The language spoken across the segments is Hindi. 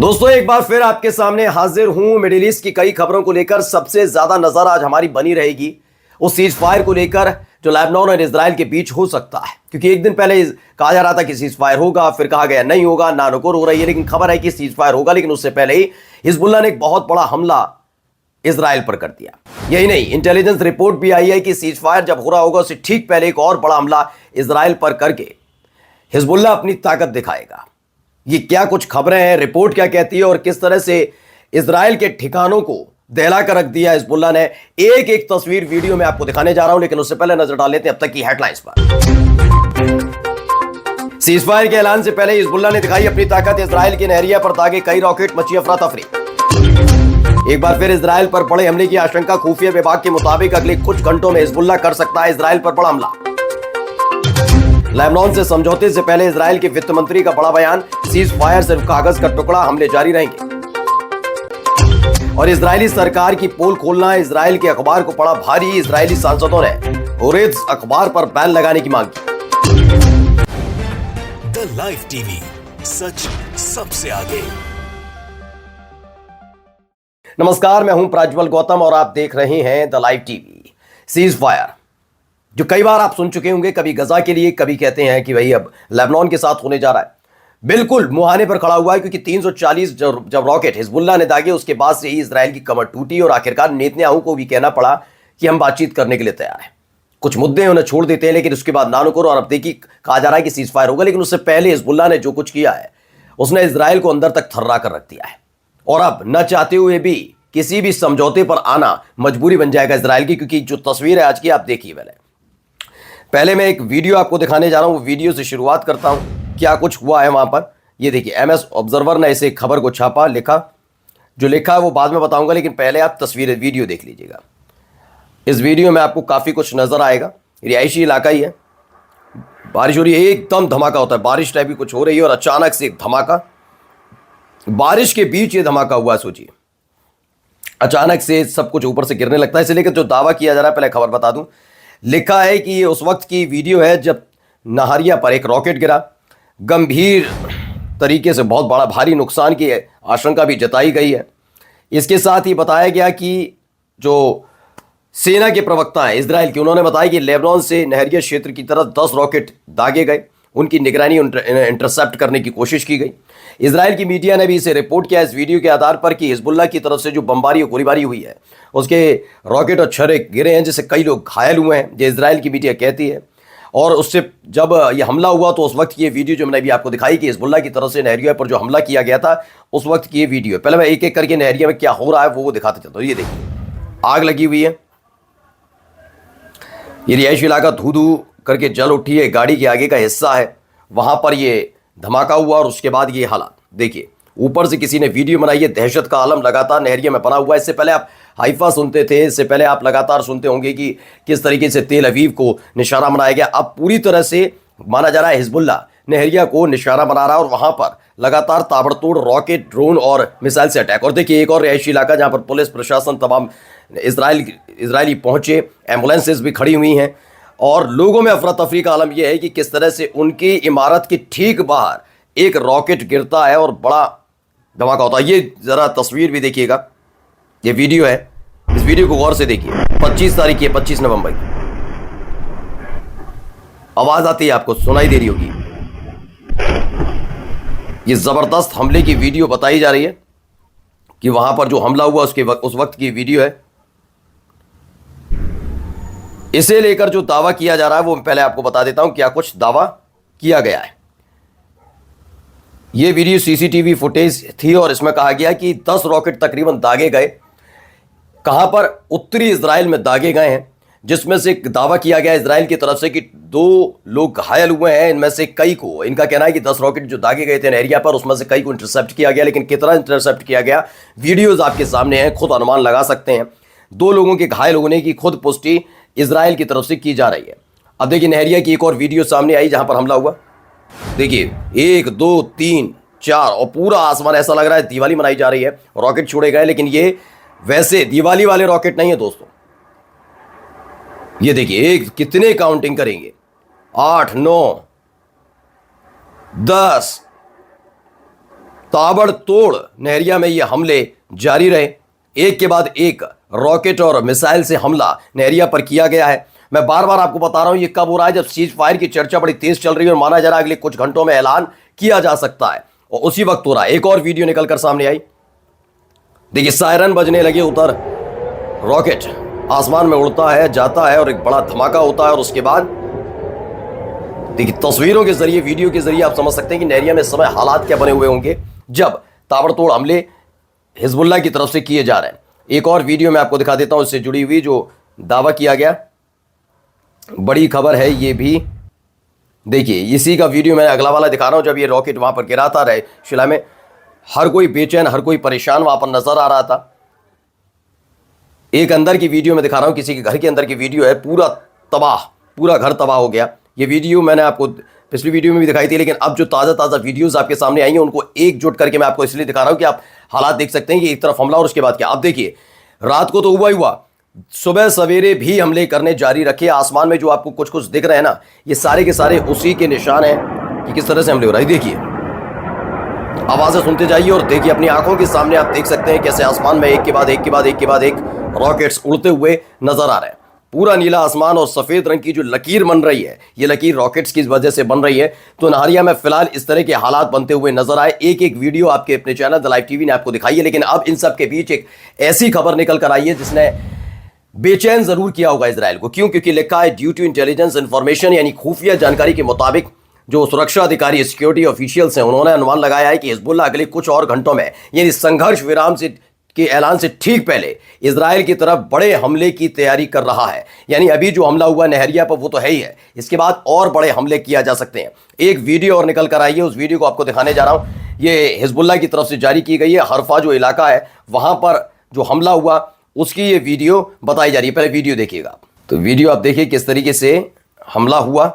दोस्तों एक बार फिर आपके सामने हाजिर हूं। मिडिल ईस्ट की कई खबरों को लेकर सबसे ज्यादा नजर आज हमारी बनी रहेगी उस सीज फायर को लेकर जो लेबनान और इजराइल के बीच हो सकता है, क्योंकि एक दिन पहले कहा जा रहा था कि सीज फायर होगा, फिर कहा गया नहीं होगा, नानुकुर हो रही है, लेकिन खबर है कि सीज फायर होगा। लेकिन उससे पहले ही हिजबुल्लाह ने एक बहुत बड़ा हमला इजराइल पर कर दिया। यही नहीं, इंटेलिजेंस रिपोर्ट भी आई है कि सीज फायर जब हो रहा होगा उससे ठीक पहले एक और बड़ा हमला इजराइल पर करके हिजबुल्लाह अपनी ताकत दिखाएगा। ये क्या कुछ खबरें हैं, रिपोर्ट क्या कहती है और किस तरह से इजराइल के ठिकानों को दहला कर रख दिया हिजबुल्लाह ने, एक एक तस्वीर वीडियो में आपको दिखाने जा रहा हूं। लेकिन उससे पहले नजर डाल लेते हैं अब तक की हेडलाइंस पर। सीजफायर के ऐलान से पहले हिजबुल्लाह ने दिखाई अपनी ताकत, इजराइल की नहरिया पर दागे कई रॉकेट, मची अफरा तफरी। एक बार फिर इजराइल पर बड़े हमले की आशंका, खुफिया विभाग के मुताबिक अगले कुछ घंटों में हिजबुल्लाह कर सकता है इजराइल पर बड़ा हमला। लेबनान से समझौते से पहले इजराइल के वित्त मंत्री का बड़ा बयान, सीज फायर सिर्फ कागज का टुकड़ा, हमले जारी रहेंगे। और इजरायली सरकार की पोल खोलना, इजराइल के अखबार को पड़ा भारी, इजरायली सांसदों ने हुरेत्ज अखबार पर बैन लगाने की मांग की। द लाइव टीवी, सच सबसे आगे। नमस्कार, मैं हूं प्रज्वल गौतम और आप देख रहे हैं the live TV. Cease fire जो कई बार आप सुन चुके होंगे, कभी गजा के लिए, कभी कहते हैं कि भाई अब लेबनान के साथ होने जा रहा है। बिल्कुल मुहाने पर खड़ा हुआ है, क्योंकि 340 जब रॉकेट हिजबुल्लाह ने दागे उसके बाद से ही इजराइल की कमर टूटी और आखिरकार नेतन्याहू को भी कहना पड़ा कि हम बातचीत करने के लिए तैयार हैं। कुछ मुद्दे उन्हें छोड़ देते हैं, लेकिन उसके बाद नानुकुर, और अब देखिए कहा जा रहा है कि सीज फायर होगा। लेकिन उससे पहले हिजबुल्लाह ने जो कुछ किया है उसने इजराइल को अंदर तक थर्रा कर रख दिया है। और अब न चाहते हुए भी किसी भी समझौते पर आना मजबूरी बन जाएगा इजराइल की, क्योंकि जो तस्वीर है आज की आप देखिए। पहले मैं एक वीडियो आपको दिखाने जा रहा हूं, वीडियो से शुरुआत करता हूं क्या कुछ हुआ है वहां पर। ये देखिए, एमएस ऑब्जर्वर ने इसे खबर को छापा, लिखा। जो लिखा है वो बाद में बताऊंगा, लेकिन पहले आप तस्वीरें वीडियो देख लीजिएगा। इस वीडियो में आपको काफी कुछ नजर आएगा। रिहायशी इलाका ही है, बारिश हो रही है, एकदम धमाका होता है, बारिश टाइप की कुछ हो रही है और अचानक से एक धमाका, बारिश के बीच ये धमाका हुआ। सोचिए, अचानक से सब कुछ ऊपर से गिरने लगता है। इसलिए जो दावा किया जा रहा है, पहले खबर बता दूं, लिखा है कि ये उस वक्त की वीडियो है जब नहरिया पर एक रॉकेट गिरा। गंभीर तरीके से बहुत बड़ा भारी नुकसान की आशंका भी जताई गई है। इसके साथ ही बताया गया कि जो सेना के प्रवक्ता हैं इजराइल के, उन्होंने बताया कि लेबनान से नहरिया क्षेत्र की तरफ 10 रॉकेट दागे गए, उनकी निगरानी इंटरसेप्ट करने की कोशिश की गई। इजराइल की मीडिया ने भी इसे रिपोर्ट किया इस वीडियो के आधार पर कि हिजबुल्लाह की तरफ से जो बमबारी और गोलीबारी हुई है उसके रॉकेट और छर्रे गिरे हैं, जिससे कई लोग घायल हुए हैं, जो इजराइल की मीडिया कहती है। और उससे जब यह हमला हुआ तो उस वक्त की ये वीडियो जो मैंने भी आपको दिखाई कि हिजबुल्लाह की तरफ से नहरिया पर जो हमला किया गया था, उस वक्त की ये वीडियो। पहले मैं एक एक करके नहरिया में क्या हो रहा है वो दिखाते चलता हूँ। ये देखिए, आग लगी हुई है, ये रिहायशी इलाका धू धू करके जल उठी है, गाड़ी के आगे का हिस्सा है, वहां पर ये धमाका हुआ और उसके बाद ये हालात देखिए। ऊपर से किसी ने वीडियो बनाई है, दहशत का आलम लगातार नहरिया में बना हुआ है। इससे पहले आप हाइफा सुनते थे, इससे पहले आप लगातार सुनते होंगे कि किस तरीके से तेल अवीव को निशाना बनाया गया। अब पूरी तरह से माना जा रहा है हिजबुल्लाह नहरिया को निशाना बना रहा है और वहां पर लगातार ताबड़तोड़ रॉकेट, ड्रोन और मिसाइल से अटैक। और देखिए, एक और रिहायशी इलाका जहां पर पुलिस प्रशासन, तमाम इजरायली पहुंचे, एम्बुलेंसेज भी खड़ी हुई हैं और लोगों में अफरा तफरी का आलम यह है कि किस तरह से उनकी इमारत के ठीक बाहर एक रॉकेट गिरता है और बड़ा धमाका होता है। ये जरा तस्वीर भी देखिएगा, ये वीडियो है, इस वीडियो को गौर से देखिए। 25 तारीख की, 25 नवंबर की। आवाज आती है, आपको सुनाई दे रही होगी। ये जबरदस्त हमले की वीडियो बताई जा रही है कि वहां पर जो हमला हुआ उस वक्त की वीडियो है। इसे लेकर जो दावा किया जा रहा है वो पहले आपको बता देता हूं क्या कुछ दावा किया गया है। यह वीडियो सीसीटीवी फुटेज थी और इसमें कहा गया कि 10 रॉकेट तकरीबन दागे गए। कहां पर? उत्तरी इजराइल में दागे गए हैं, जिसमें से दावा किया गया इजराइल की तरफ से कि 2 लोग घायल हुए हैं। इनमें से कई को, इनका कहना है कि 10 रॉकेट जो दागे गए थे नहरिया पर, उसमें से कई को इंटरसेप्ट किया गया। लेकिन कितना इंटरसेप्ट किया गया, वीडियोज आपके सामने हैं, खुद अनुमान लगा सकते हैं। 2 लोगों के घायल होने की खुद पुष्टि इजराइल की तरफ से की जा रही है। अब देखिए, नहरिया की एक और वीडियो सामने आई जहां पर हमला हुआ। देखिए, 1 2 3 4 और पूरा आसमान ऐसा लग रहा है दिवाली मनाई जा रही है। रॉकेट छोड़े गए, लेकिन ये वैसे दिवाली वाले रॉकेट नहीं है दोस्तों। ये देखिए, कितने काउंटिंग करेंगे, 8 9 10 ताबड़तोड़ नहरिया में ये हमले जारी रहे। एक के बाद एक रॉकेट और मिसाइल से हमला नहरिया पर किया गया है। मैं बार बार आपको बता रहा हूं ये कब हो रहा है, जब सीज फायर की चर्चा बड़ी तेज चल रही है और माना जा रहा है अगले कुछ घंटों में ऐलान किया जा सकता है, और उसी वक्त हो रहा है। एक और वीडियो निकलकर सामने आई, देखिए सायरन बजने लगे, उधर रॉकेट आसमान में उड़ता है, जाता है और एक बड़ा धमाका होता है। और उसके बाद देखिए तस्वीरों के जरिए, वीडियो के जरिए आप समझ सकते हैं कि नहरिया में इस समय हालात क्या बने हुए होंगे जब ताबड़तोड़ हमले हिजबुल्लाह की तरफ से किए जा रहे हैं। एक और वीडियो मैं आपको दिखा देता हूं इससे जुड़ी हुई, जो दावा किया गया, बड़ी खबर है ये भी। देखिए इसी का वीडियो मैं अगला वाला दिखा रहा हूं, जब ये रॉकेट वहां पर गिरा था शिला में, हर कोई बेचैन, हर कोई परेशान वहां पर नजर आ रहा था। एक अंदर की वीडियो में दिखा रहा हूं, किसी के घर के अंदर की वीडियो है, पूरा तबाह, पूरा घर तबाह हो गया। ये वीडियो मैंने आपको पिछली वीडियो में भी दिखाई थी, लेकिन अब जो ताज़ा वीडियोस आपके सामने आई हैं उनको एकजुट करके मैं आपको इसलिए दिखा रहा हूं कि आप हालात देख सकते हैं कि एक तरफ हमला और उसके बाद क्या। अब देखिए रात को तो हुआ ही हुआ, सुबह सवेरे भी हमले करने जारी रखे। आसमान में जो आपको कुछ कुछ दिख रहे हैं ना, ये सारे के सारे उसी के निशान हैं कि किस तरह से हमले हो रहे हैं। देखिए आवाज़ें सुनते जाइए और देखिए अपनी आंखों के सामने आप देख सकते हैं कैसे आसमान में एक के बाद एक के बाद एक के बाद एक रॉकेट्स उड़ते हुए नजर आ रहे हैं। पूरा नीला आसमान और सफेद रंग की जो लकीर बन रही है, ये लकीर रॉकेट्स की वजह से बन रही है। तो नहरिया में फिलहाल इस तरह के हालात बनते हुए नजर आए। एक एक वीडियो आपके अपने चैनल द लाइव टीवी ने आपको दिखाई है, लेकिन अब इन सब के बीच एक ऐसी खबर निकल कर आई है जिसने बेचैन जरूर किया होगा इजराइल को। क्यों? क्योंकि लिखा है ड्यू टू इंटेलिजेंस इंफॉर्मेशन, यानी खुफिया जानकारी के मुताबिक जो सुरक्षा अधिकारी, सिक्योरिटी ऑफिशियल्स हैं, उन्होंने अनुमान लगाया है कि हिजबुल्लाह अगले कुछ और घंटों में, यानी संघर्ष विराम से के ऐलान से ठीक पहले इजराइल की तरफ बड़े हमले की तैयारी कर रहा है। यानी अभी जो हमला हुआ नहरिया पर वो तो है ही है, इसके बाद और बड़े हमले किया जा सकते हैं। एक वीडियो और निकल कर आई है, उस वीडियो को आपको दिखाने जा रहा हूं। ये हिजबुल्लाह की तरफ से जारी की गई है। हरफा जो इलाका है वहां पर जो हमला हुआ उसकी ये वीडियो बताई जा रही है। पहले वीडियो देखिएगा। तो वीडियो आप देखिए किस तरीके से हमला हुआ।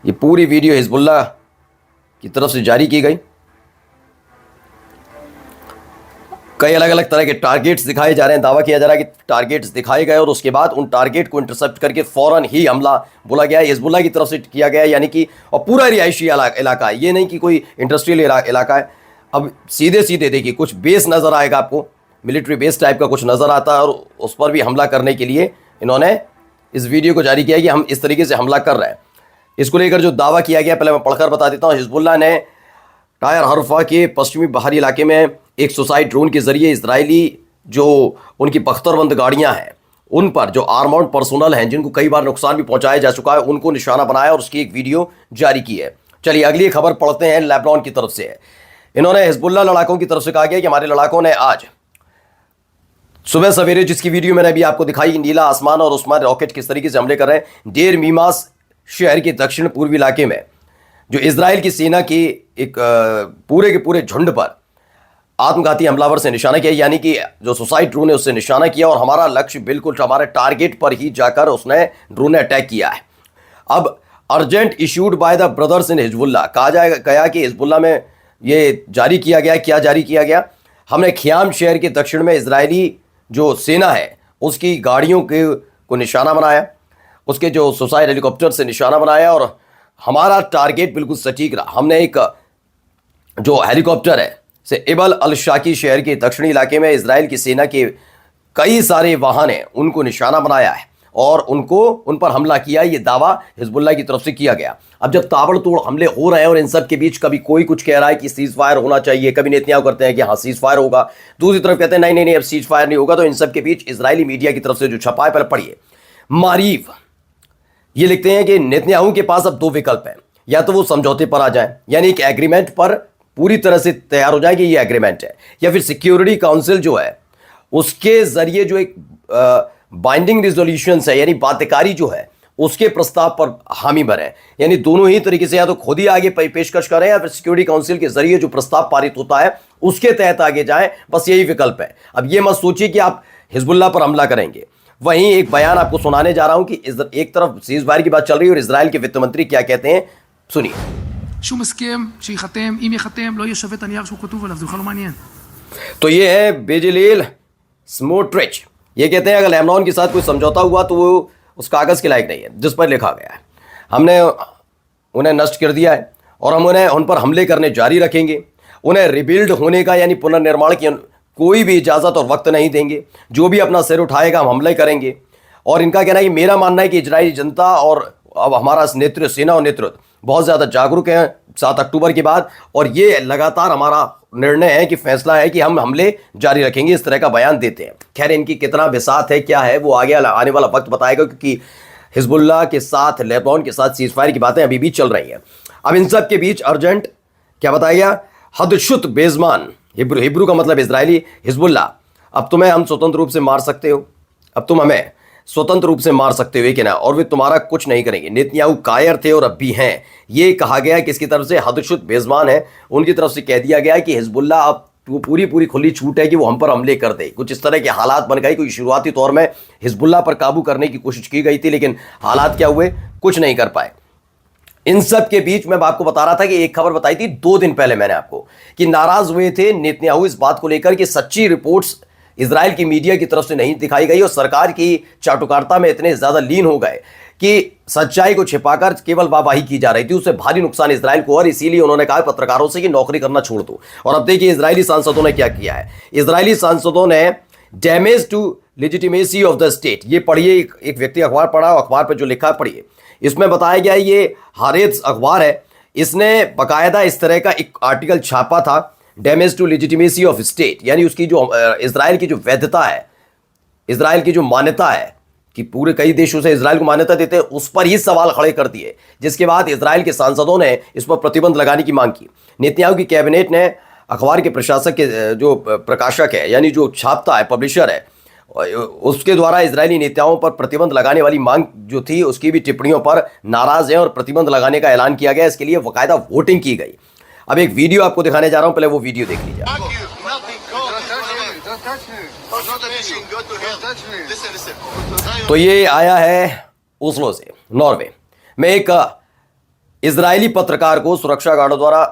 ये पूरी वीडियो हिजबुल्लाह की तरफ से जारी की गई। कई अलग अलग तरह के टारगेट्स दिखाए जा रहे हैं। दावा किया जा रहा है कि टारगेट्स दिखाए गए और उसके बाद उन टारगेट को इंटरसेप्ट करके फौरन ही हमला बोला गया है, हिजबुल्लाह की तरफ से किया गया है। यानी कि और पूरा रिहायशी इलाका है, ये नहीं कि कोई इंडस्ट्रियल इलाका है। अब सीधे सीधे देखिए कुछ बेस नज़र आएगा आपको, मिलिट्री बेस टाइप का कुछ नज़र आता है, और उस पर भी हमला करने के लिए इन्होंने इस वीडियो को जारी किया कि हम इस तरीके से हमला कर रहे हैं। इसको लेकर जो दावा किया गया पहले मैं पढ़कर बता देता हूँ। हिजबुल्लाह ने टायर हरफा के पश्चिमी बाहरी इलाके में एक सुसाइड ड्रोन के जरिए इजरायली जो उनकी बख्तरबंद गाड़ियां हैं उन पर जो आर्मर्ड पर्सोनल हैं, जिनको कई बार नुकसान भी पहुंचाया जा चुका है, उनको निशाना बनाया और उसकी एक वीडियो जारी की है। चलिए अगली खबर पढ़ते हैं, लेबनान की तरफ से है। इन्होंने हिजबुल्लाह लड़ाकों की तरफ से कहा गया कि हमारे लड़ाकों ने आज सुबह सवेरे, जिसकी वीडियो मैंने अभी आपको दिखाई, नीला आसमान और उसमें रॉकेट किस तरीके से हमले कर रहे हैं। डेर मीमास शहर के दक्षिण पूर्वी इलाके में जो इजराइल की सेना की एक पूरे के पूरे झुंड पर आत्मघाती हमलावर से निशाना किया, यानी कि जो सुसाइड ड्रोन है उससे निशाना किया, और हमारा लक्ष्य बिल्कुल हमारे टारगेट पर ही जाकर उसने ड्रोन ने अटैक किया है। अब urgent issued by the brothers in Hezbollah, कहा गया कि हिजबुल्लाह में ये जारी किया गया। क्या जारी किया गया? हमने खियाम शहर के दक्षिण में इजरायली जो सेना है उसकी गाड़ियों को निशाना बनाया, उसके जो सुसाइड हेलीकॉप्टर से निशाना बनाया, और हमारा टारगेट बिल्कुल सटीक रहा। हमने एक जो हेलीकॉप्टर है से इबल अल शाकी शहर के दक्षिणी इलाके में इजराइल की सेना के कई सारे वाहन हैं उनको निशाना बनाया है और उन पर हमला किया। ये दावा हिजबुल्लाह की तरफ से किया गया। अब जब ताबड़तोड़ हमले हो रहे हैं और इन सब के बीच कभी कोई कुछ कह रहा है कि सीज फायर होना चाहिए, कभी नेतन्याहू करते हैं कि हाँ सीज फायर होगा, दूसरी तरफ कहते हैं नहीं नहीं अब सीज फायर नहीं होगा। तो इन सब के बीच इजरायली मीडिया की तरफ से जो छपा है, पहले पढ़िए। मारीफ ये लिखते हैं कि नेतन्याहू के पास अब दो विकल्प हैं, या तो वो समझौते पर आ जाए, यानी एक एग्रीमेंट पर पूरी तरह से तैयार हो जाए कि ये एग्रीमेंट है, या फिर सिक्योरिटी काउंसिल जो है उसके जरिए जो एक बाइंडिंग रिजोल्यूशन है, यानी बाध्यकारी जो है उसके प्रस्ताव पर हामी भरे। यानी दोनों ही तरीके से, या तो खुद ही आगे पेशकश करें या फिर सिक्योरिटी काउंसिल के जरिए जो प्रस्ताव पारित होता है उसके तहत आगे जाएं। बस यही विकल्प है। अब ये मत सोचिए कि आप हिजबुल्लाह पर हमला करेंगे। वहीं एक बयान आपको सुनाने जा रहा हूं कि एक तरफ सीजफायर की बात चल रही है और इजराइल के वित्त मंत्री क्या कहते हैं, सुनिए। שום הסכם שיחתם, אם יחתם, לא יהיה שווה את הנייר שהוא כתוב עליו, זה בכלל לא מעניין. तो ये है बेजलील स्मोट्रिच। ये कहते हैं अगर लेबनान के साथ कोई समझौता हुआ तो वो उस कागज़ के लायक नहीं है जिस पर लिखा गया है। हमने उन्हें नष्ट कर दिया है और हम उन पर हमले करने जारी रखेंगे उन्हें रिबिल्ड होने का यानी पुनर्निर्माण की कोई भी इजाज़त और वक्त नहीं देंगे। जो भी अपना सिर उठाएगा हम हमले करेंगे। और इनका कहना है कि मेरा मानना है कि इजरायली जनता और अब हमारा नेतृत्व, सेना और नेतृत्व बहुत ज़्यादा जागरूक हैं 7 अक्टूबर के बाद, और ये लगातार हमारा निर्णय है कि फैसला है कि हम हमले जारी रखेंगे, इस तरह का बयान देते हैं। खैर, इनकी कितना बिसात है, क्या है, वो आगे आने वाला वक्त बताएगा, क्योंकि हिजबुल्लाह के साथ, लेबनान के साथ सीज़फायर की बातें अभी भी चल रही हैं। अब इन सब के बीच अर्जेंट क्या बताया गया, हदशुत बेजमान, हिब्रू का मतलब इजरायली, हिजबुल्लाह, अब तुम्हें हम स्वतंत्र रूप से मार सकते हो, अब तुम हमें स्वतंत्र रूप से मार सकते हो कि ना, और वे तुम्हारा कुछ नहीं करेंगे। नेतन्याहू कायर थे और अब भी हैं, ये कहा गया है। किसकी तरफ से? हदशुत बेजमान है, उनकी तरफ से कह दिया गया है कि हिजबुल्लाह अब पूरी खुली छूट है कि वो हम पर हमले कर दे। कुछ इस तरह के हालात बन गए। कोई शुरुआती तौर में हिजबुल्लाह पर काबू करने की कोशिश की गई थी, लेकिन हालात क्या हुए, कुछ नहीं कर पाए। इन सब के बीच मैं आपको बता रहा था कि एक खबर बताई थी 2 दिन पहले मैंने आपको, कि नाराज हुए थे नेतन्याहू इस बात को लेकर कि सच्ची रिपोर्ट्स इजराइल की मीडिया की तरफ से नहीं दिखाई गई और सरकार की चाटुकारिता में इतने ज्यादा लीन हो गए कि सच्चाई को छिपाकर केवल वाहवाही की जा रही थी। उससे भारी नुकसान इजराइल को, और इसीलिए उन्होंने कहा पत्रकारों से कि नौकरी करना छोड़ दो। और अब देखिए इजरायली सांसदों ने क्या किया है। इजरायली सांसदों ने damage to legitimacy of the state, ये पढ़िए, एक व्यक्ति अखबार पढ़ा, अखबार पर जो लिखा है पढ़िए। इसमें बताया गया, ये हारेत्स अखबार है, इसने बाकायदा इस तरह का एक आर्टिकल छापा था, damage to legitimacy of state, यानी उसकी जो इजराइल की जो वैधता है, इजराइल की जो मान्यता है कि पूरे कई देशों से इजराइल को मान्यता देते हैं, उस पर ही सवाल खड़े कर दिए। जिसके बाद इजराइल के सांसदों ने इस पर प्रतिबंध लगाने की मांग की। नेतन्याहू की कैबिनेट ने अखबार के प्रशासक के जो प्रकाशक है, यानी जो छापता है, पब्लिशर है, उसके द्वारा इजरायली नेताओं पर प्रतिबंध लगाने वाली मांग जो थी, उसकी भी टिप्पणियों पर नाराज है और प्रतिबंध लगाने का ऐलान किया गया। इसके लिए बाकायदा वोटिंग की गई। अब एक वीडियो आपको दिखाने जा रहा हूं, पहले वो वीडियो देख लीजिए। तो ये आया है ओस्लो से, नॉर्वे में। एक इजरायली पत्रकार को सुरक्षा गार्डों द्वारा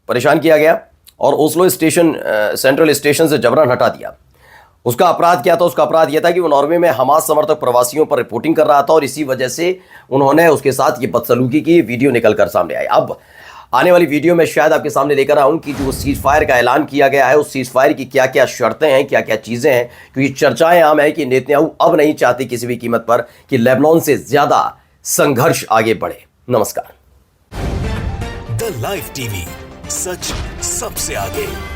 परेशान किया गया और ओस्लो स्टेशन, सेंट्रल स्टेशन से जबरन हटा दिया। उसका अपराध क्या था? उसका अपराध यह था कि वो नॉर्वे में हमास समर्थक प्रवासियों पर रिपोर्टिंग कर रहा था और इसी वजह से उन्होंने उसके साथ ये बदसलूकी की। वीडियो निकलकर सामने आई। अब आने वाली वीडियो में शायद आपके सामने लेकर आऊं कि जो सीज फायर का ऐलान किया गया है, उस सीज फायर की क्या क्या शर्तें हैं, क्या क्या चीज़ें हैं, क्योंकि चर्चाएं आम है कि नेतन्याहू अब नहीं चाहते किसी भी कीमत पर कि लेबनान से ज़्यादा संघर्ष आगे बढ़े। नमस्कार। द लाइव टीवी, सच सबसे आगे।